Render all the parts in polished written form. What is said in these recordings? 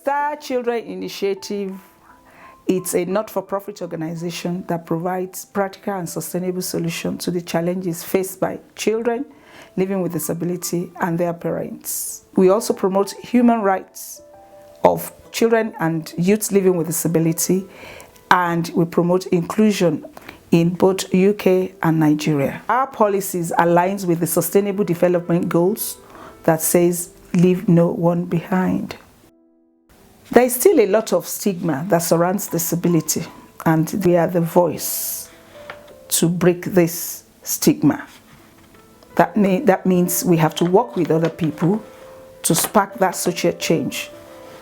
Star Children Initiative, it's a not-for-profit organization that provides practical and sustainable solutions to the challenges faced by children living with disability and their parents. We also promote human rights of children and youth living with disability, and we promote inclusion in both UK and Nigeria. Our policies aligns with the Sustainable Development Goals that says leave no one behind. There is still a lot of stigma that surrounds disability, and we are the voice to break this stigma. That means we have to work with other people to spark that social change,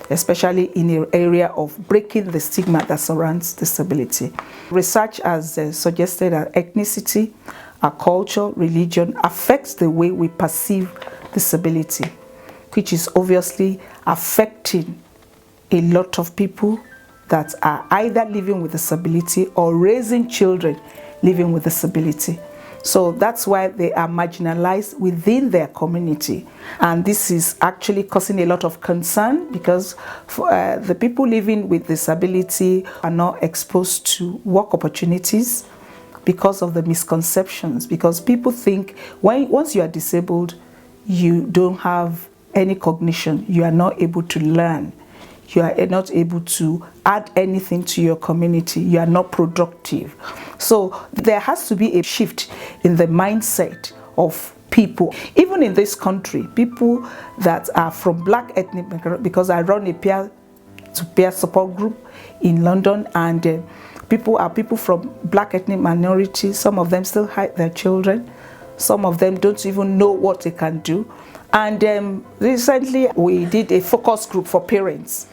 especially in the area of breaking the stigma that surrounds disability. Research has suggested that ethnicity, our culture, religion affects the way we perceive disability, which is obviously affecting a lot of people that are either living with disability or raising children living with disability. So that's why they are marginalized within their community. And this is actually causing a lot of concern because the people living with disability are not exposed to work opportunities because of the misconceptions. Because people think once you are disabled, you don't have any cognition, you are not able to learn. You are not able to add anything to your community. You are not productive. So there has to be a shift in the mindset of people. Even in this country, people that are from black ethnic background, because I run a peer-to-peer support group in London, and people from black ethnic minorities. Some of them still hide their children. Some of them don't even know what they can do. And recently we did a focus group for parents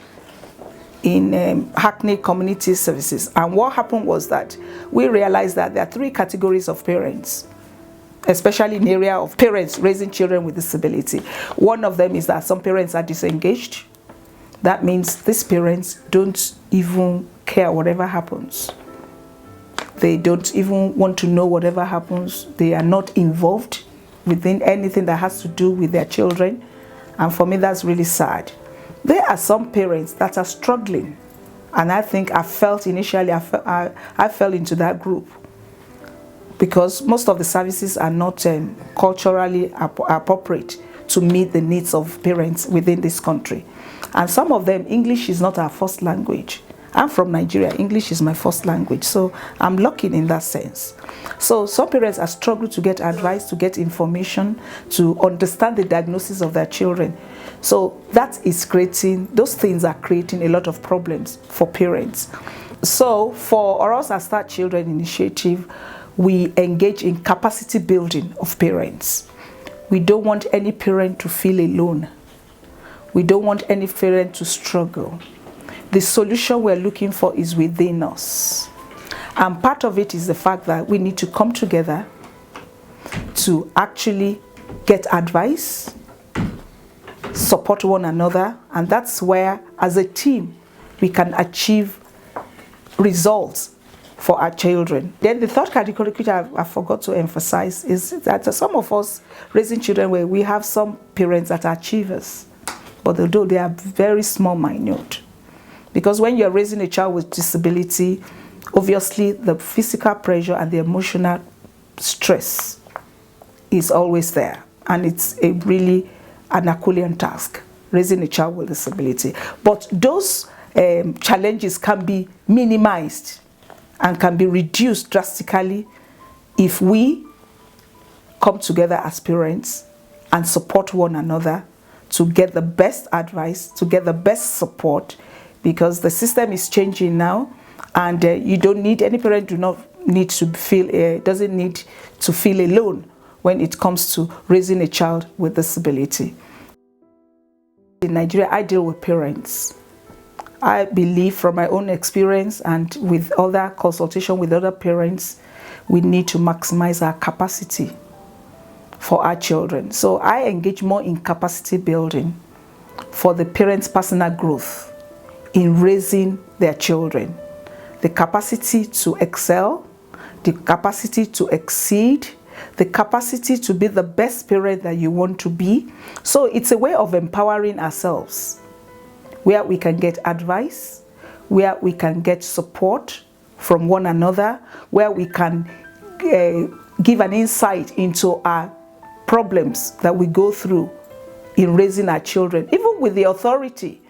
in Hackney Community Services. And what happened was that we realized that there are 3 categories of parents, especially in the area of parents raising children with disability. One of them is that some parents are disengaged. That means these parents don't even care whatever happens. They don't even want to know whatever happens. They are not involved within anything that has to do with their children. And for me, that's really sad. There are some parents that are struggling, and I think I felt initially, I fell into that group because most of the services are not culturally appropriate to meet the needs of parents within this country. And some of them, English is not our first language. I'm from Nigeria. English is my first language, so I'm lucky in that sense. So some parents are struggling to get advice, to get information, to understand the diagnosis of their children. So those things are creating a lot of problems for parents. So for us as Star Children Initiative, we engage in capacity building of parents. We don't want any parent to feel alone. We don't want any parent to struggle. The solution we're looking for is within us. And part of it is the fact that we need to come together to actually get advice, support one another, and that's where, as a team, we can achieve results for our children. Then the third category, which I forgot to emphasize, is that some of us raising children where we have some parents that are achievers, but although they are very small, minute. Because when you're raising a child with disability, obviously the physical pressure and the emotional stress is always there. And it's really an Herculean task, raising a child with disability. But those challenges can be minimized and can be reduced drastically if we come together as parents and support one another to get the best advice, to get the best support, because the system is changing now, and you don't need, any parent doesn't need to feel alone when it comes to raising a child with disability. In Nigeria, I deal with parents. I believe from my own experience and with other consultation with other parents, we need to maximize our capacity for our children. So I engage more in capacity building for the parents' personal growth in raising their children. The capacity to excel, the capacity to exceed, the capacity to be the best parent that you want to be. So it's a way of empowering ourselves where we can get advice, where we can get support from one another, where we can give an insight into our problems that we go through in raising our children, even with the authority.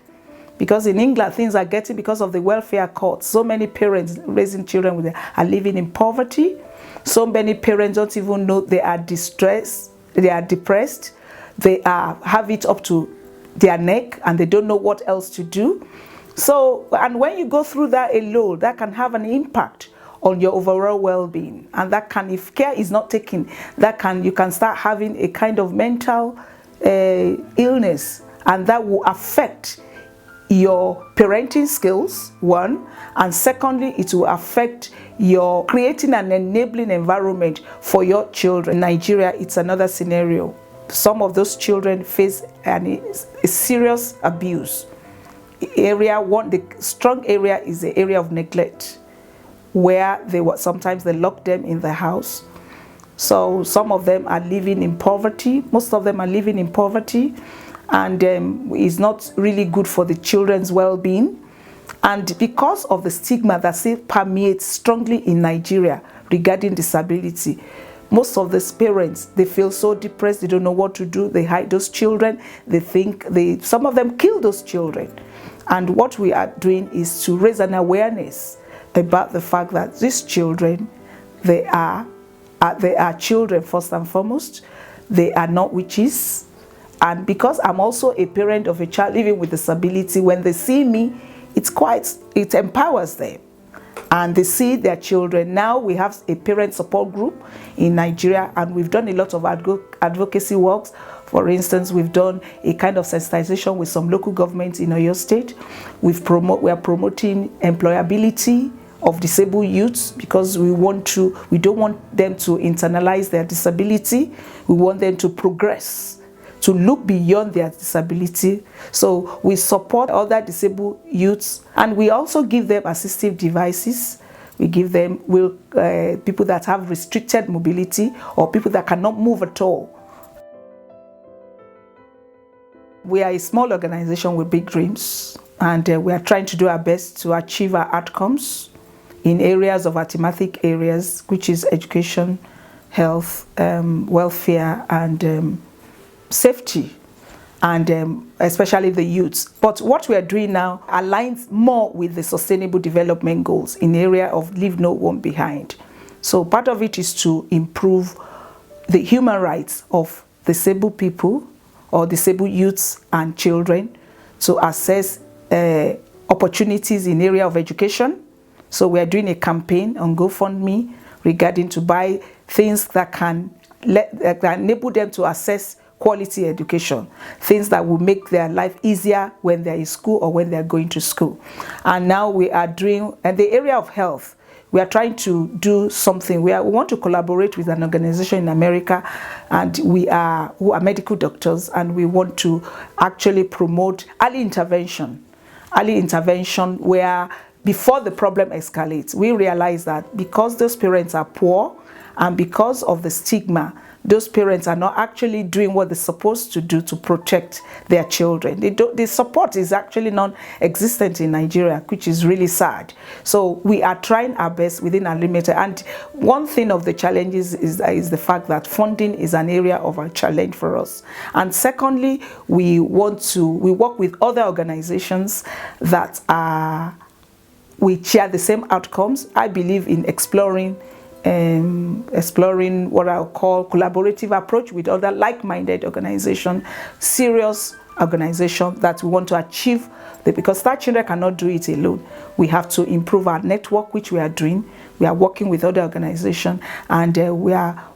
Because in England, things are getting, because of the welfare courts, so many parents raising children are living in poverty. So many parents don't even know they are distressed, they are depressed, they have it up to their neck and they don't know what else to do. So, and when you go through that alone, that can have an impact on your overall well-being. And that can, if care is not taken, you can start having a kind of mental illness, and that will affect your parenting skills, one, and secondly, it will affect your creating an enabling environment for your children. In Nigeria, it's another scenario. Some of those children face a serious abuse. The strong area is the area of neglect, where sometimes they lock them in the house. So some of them are living in poverty. Most of them are living in poverty, and it's not really good for the children's well-being. And because of the stigma that still permeates strongly in Nigeria regarding disability, most of these parents, they feel so depressed, they don't know what to do, they hide those children, some of them kill those children. And what we are doing is to raise an awareness about the fact that these children, they are children first and foremost. They are not witches. And because I'm also a parent of a child living with disability, when they see me, it empowers them. And they see their children. Now we have a parent support group in Nigeria, and we've done a lot of advocacy works. For instance, we've done a kind of sensitization with some local governments in Oyo State. We are promoting employability of disabled youths, because we don't want them to internalize their disability. We want them to progress, to look beyond their disability. So we support other disabled youths, and we also give them assistive devices. We give them people that have restricted mobility or people that cannot move at all. We are a small organization with big dreams, and we are trying to do our best to achieve our outcomes in areas of our thematic areas, which is education, health, welfare, and safety, and especially the youths. But what we are doing now aligns more with the Sustainable Development Goals in the area of leave no one behind. So part of it is to improve the human rights of disabled people or disabled youths and children, to access opportunities in the area of education. So we are doing a campaign on GoFundMe regarding to buy things that can enable them to access quality education, things that will make their life easier when they're in school or when they're going to school. And now we are doing, in the area of health, we are trying to do something. We want to collaborate with an organization in America, and who are medical doctors, and we want to actually promote early intervention where before the problem escalates. We realize that because those parents are poor, and because of the stigma, those parents are not actually doing what they're supposed to do to protect their children. The support is actually non-existent in Nigeria, which is really sad. So we are trying our best within our limit. And one thing of the challenges is the fact that funding is an area of a challenge for us. And secondly, we work with other organizations that we share the same outcomes. I believe in exploring what I'll call collaborative approach with other like-minded organizations, serious organizations that we want to achieve, because StarChildren cannot do it alone. We have to improve our network, which we are doing. We are working with other organizations, and we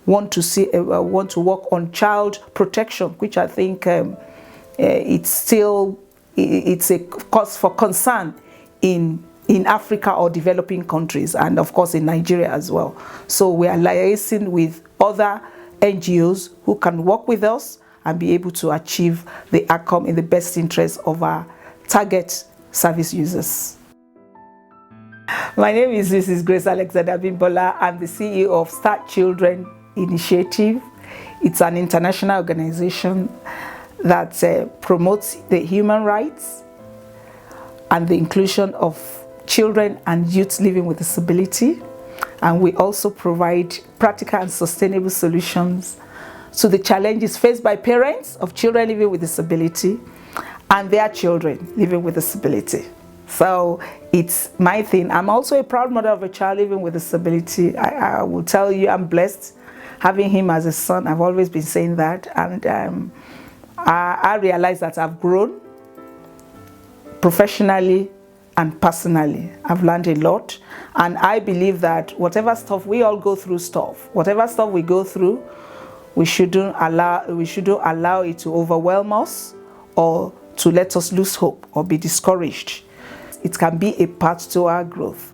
want to work on child protection, which I think it's a cause for concern in Africa or developing countries, and of course in Nigeria as well. So we are liaising with other NGOs who can work with us and be able to achieve the outcome in the best interest of our target service users. My name is Mrs. Grace Alexander Bimbola. I'm the CEO of Start Children Initiative. It's an international organization that promotes the human rights and the inclusion of children and youth living with disability. And we also provide practical and sustainable solutions to the challenges faced by parents of children living with disability and their children living with disability. So it's my thing. I'm also a proud mother of a child living with disability. I will tell you, I'm blessed having him as a son. I've always been saying that. And I realize that I've grown professionally and personally. I've learned a lot. And I believe that whatever stuff we all go through, whatever stuff we go through, we shouldn't allow it to overwhelm us or to let us lose hope or be discouraged. It can be a path to our growth.